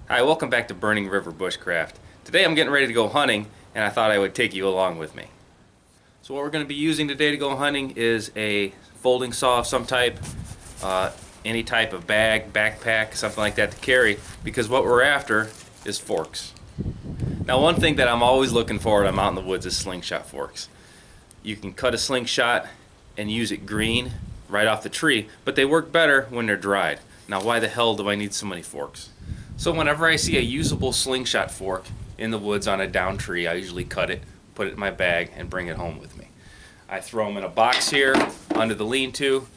Hi, welcome back to Burning River Bushcraft. Today I'm getting ready to go hunting and I thought I would take you along with me. So what we're going to be using today to go hunting is a folding saw of some type, any type of bag, backpack, something like that to carry, because what we're after is forks. Now one thing that I'm always looking for when I'm out in the woods is slingshot forks. You can cut a slingshot and use it green right off the tree, but they work better when they're dried. Now why the hell do I need so many forks? So whenever I see a usable slingshot fork in the woods on a down tree, I usually cut it, put it in my bag, and bring it home with me. I throw them in a box here under the lean-to.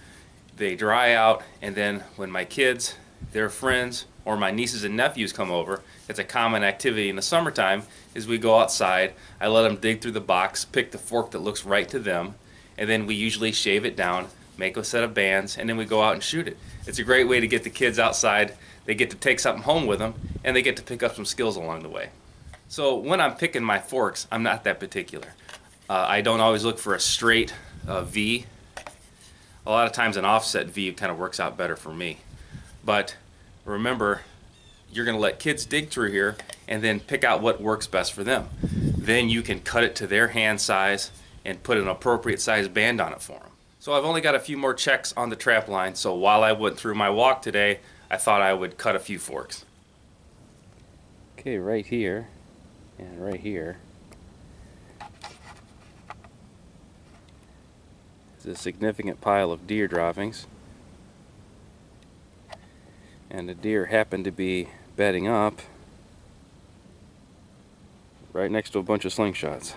They dry out, and then when my kids, their friends, or my nieces and nephews come over, it's a common activity in the summertime, is we go outside, I let them dig through the box, pick the fork that looks right to them, and then we usually shave it down, make a set of bands, and then we go out and shoot it. It's a great way to get the kids outside. They get to take something home with them, and they get to pick up some skills along the way. So when I'm picking my forks, I'm not that particular. I don't always look for a straight V. A lot of times an offset V kind of works out better for me. But remember, you're going to let kids dig through here and then pick out what works best for them. Then you can cut it to their hand size and put an appropriate size band on it for them. So I've only got a few more checks on the trap line, so while I went through my walk today, I thought I would cut a few forks. Okay, right here and right here is a significant pile of deer droppings. And the deer happened to be bedding up right next to a bunch of slingshots.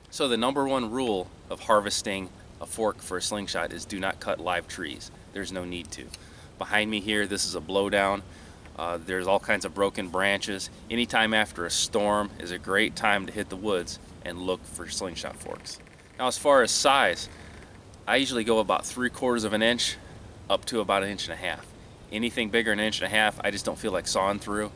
So the number one rule of harvesting a fork for a slingshot is do not cut live trees. There's no need to. Behind me here, this is a blowdown. There's all kinds of broken branches. Anytime after a storm is a great time to hit the woods and look for slingshot forks. Now as far as size, I usually go about 3/4 of an inch up to about 1.5 inches. Anything bigger than 1.5 inches, I just don't feel like sawing through.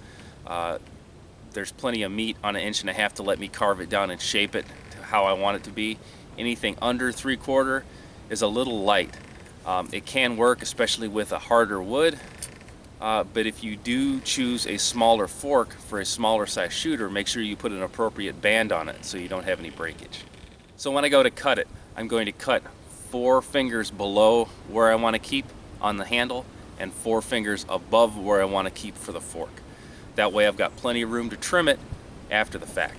There's plenty of meat on 1.5 inches to let me carve it down and shape it to how I want it to be. Anything under 3/4 is a little light. It can work, especially with a harder wood, but if you do choose a smaller fork for a smaller size shooter, make sure you put an appropriate band on it so you don't have any breakage. So when I go to cut it, I'm going to cut 4 fingers below where I want to keep on the handle and 4 fingers above where I want to keep for the fork. That way I've got plenty of room to trim it after the fact.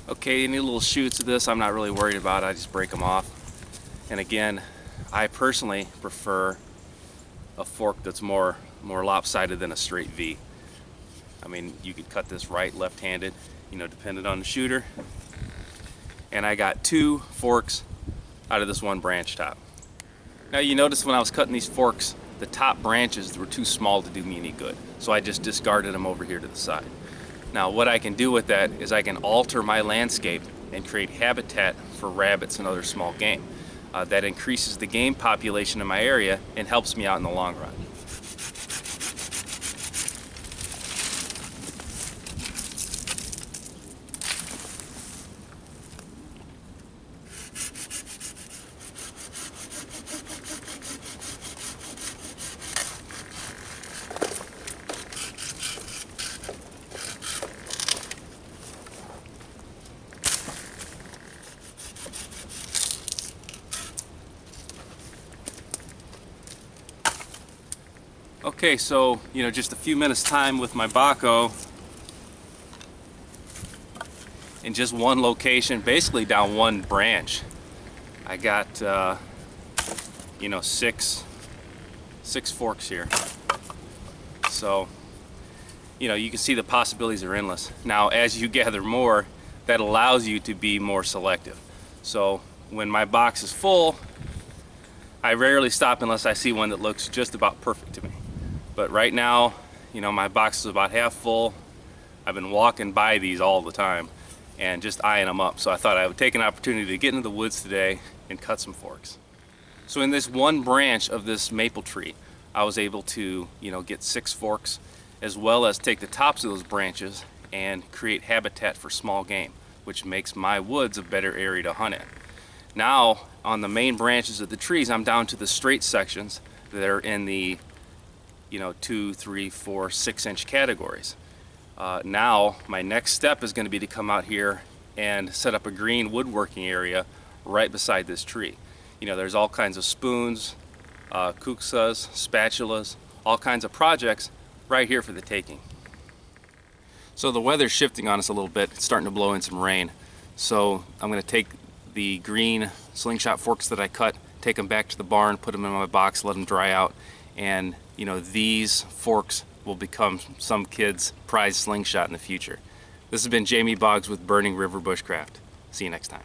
Okay, any little shoots of this I'm not really worried about. I just break them off. And again, I personally prefer a fork that's more lopsided than a straight V. I mean, you could cut this right, left-handed, you know, depending on the shooter. And I got 2 forks out of this one branch top. Now you notice when I was cutting these forks, the top branches were too small to do me any good. So I just discarded them over here to the side. Now what I can do with that is I can alter my landscape and create habitat for rabbits and other small game. That increases the game population in my area and helps me out in the long run. Okay, so, you know, just a few minutes time with my Baco in just one location, basically down one branch. I got, you know, six forks here. So, you know, you can see the possibilities are endless. Now, as you gather more, that allows you to be more selective. So, when my box is full, I rarely stop unless I see one that looks just about perfect to me. But right now, you know, my box is about half full. I've been walking by these all the time and just eyeing them up. So I thought I would take an opportunity to get into the woods today and cut some forks. So in this one branch of this maple tree, I was able to, get 6 forks, as well as take the tops of those branches and create habitat for small game, which makes my woods a better area to hunt in. Now, on the main branches of the trees, I'm down to the straight sections that are in the 2, 3, 4, 6-inch categories. Now my next step is going to be to come out here and set up a green woodworking area right beside this tree. There's all kinds of spoons, kuksas, spatulas, all kinds of projects right here for the taking. So the weather's shifting on us a little bit. It's starting to blow in some rain. So I'm going to take the green Slingshot forks that I cut, take them back to the barn, put them in my box, let them dry out, and these forks will become some kid's prized Slingshot in the future. This has been Jamie Boggs with Burning River Bushcraft. See you next time.